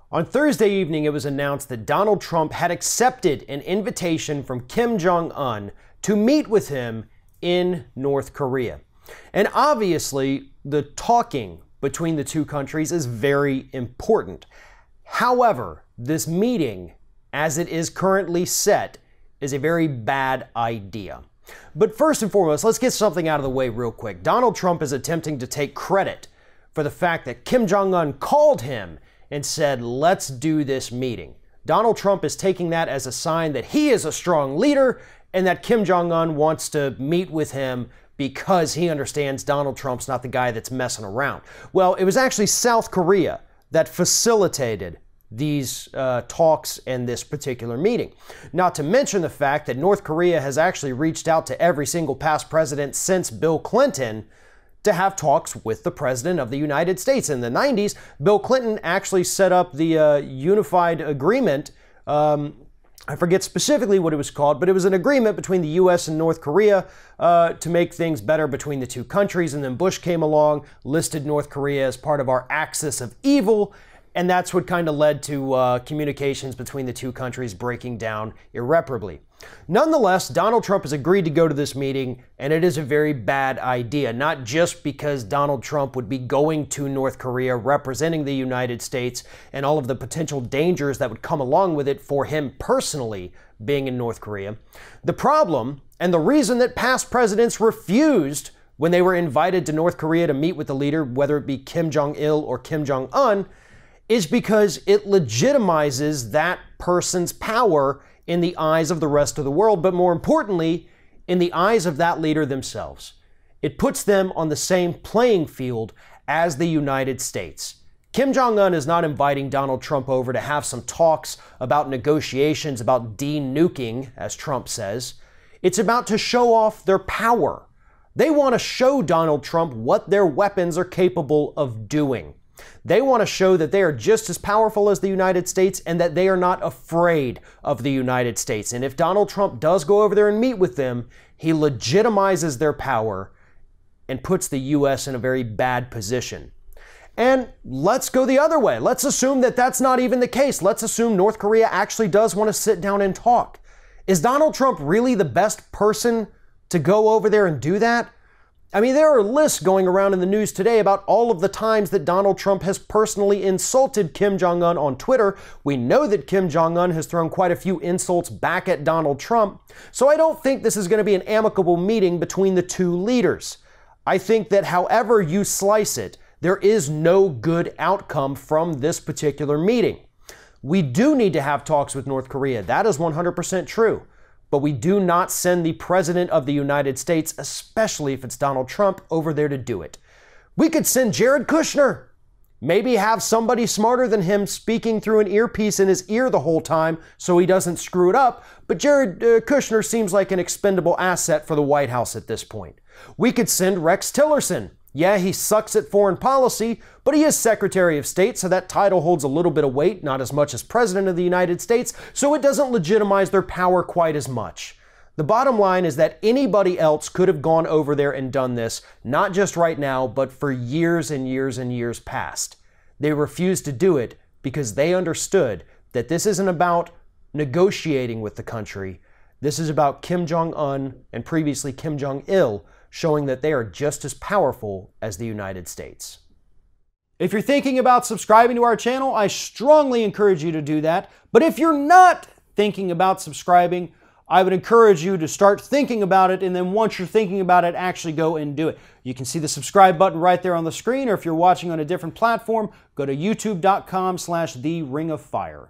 On Thursday evening, it was announced that Donald Trump had accepted an invitation from Kim Jong-un to meet with him in North Korea. And obviously, the talking between the two countries is very important. However, this meeting, as it is currently set, is a very bad idea. But first and foremost, let's get something out of the way real quick. Donald Trump is attempting to take credit for the fact that Kim Jong-un called him and said, let's do this meeting. Donald Trump is taking that as a sign that he is a strong leader and that Kim Jong-un wants to meet with him because he understands Donald Trump's not the guy that's messing around. Well, it was actually South Korea that facilitated these talks and this particular meeting. Not to mention the fact that North Korea has actually reached out to every single past president since Bill Clinton to have talks with the President of the United States. In the 90s, Bill Clinton actually set up the Unified Agreement. I forget specifically what it was called, but it was an agreement between the U.S. and North Korea to make things better between the two countries. And then Bush came along, listed North Korea as part of our axis of evil, and that's what kind of led to communications between the two countries breaking down irreparably. Nonetheless, Donald Trump has agreed to go to this meeting, and it is a very bad idea, not just because Donald Trump would be going to North Korea representing the United States and all of the potential dangers that would come along with it for him personally being in North Korea. The problem, and the reason that past presidents refused when they were invited to North Korea to meet with the leader, whether it be Kim Jong-il or Kim Jong-un, is because it legitimizes that person's power in the eyes of the rest of the world, but more importantly, in the eyes of that leader themselves. It puts them on the same playing field as the United States. Kim Jong-un is not inviting Donald Trump over to have some talks about negotiations about de-nuking, as Trump says. It's about to show off their power. They want to show Donald Trump what their weapons are capable of doing. They want to show that they are just as powerful as the United States and that they are not afraid of the United States. And if Donald Trump does go over there and meet with them, he legitimizes their power and puts the U.S. in a very bad position. And let's go the other way. Let's assume that that's not even the case. Let's assume North Korea actually does want to sit down and talk. Is Donald Trump really the best person to go over there and do that? I mean, there are lists going around in the news today about all of the times that Donald Trump has personally insulted Kim Jong-un on Twitter. We know that Kim Jong-un has thrown quite a few insults back at Donald Trump. So I don't think this is going to be an amicable meeting between the two leaders. I think that however you slice it, there is no good outcome from this particular meeting. We do need to have talks with North Korea. That is 100% true. But we do not send the President of the United States, especially if it's Donald Trump, over there to do it. We could send Jared Kushner. Maybe have somebody smarter than him speaking through an earpiece in his ear the whole time so he doesn't screw it up. But Jared Kushner seems like an expendable asset for the White House at this point. We could send Rex Tillerson. Yeah, he sucks at foreign policy, but he is Secretary of State, so that title holds a little bit of weight, not as much as President of the United States, so it doesn't legitimize their power quite as much. The bottom line is that anybody else could have gone over there and done this, not just right now, but for years and years and years past. They refused to do it because they understood that this isn't about negotiating with the country. This is about Kim Jong-un and previously Kim Jong-il showing that they are just as powerful as the United States. If you're thinking about subscribing to our channel, I strongly encourage you to do that. But if you're not thinking about subscribing, I would encourage you to start thinking about it, and then once you're thinking about it, actually go and do it. You can see the subscribe button right there on the screen, or if you're watching on a different platform, go to youtube.com/theringoffire.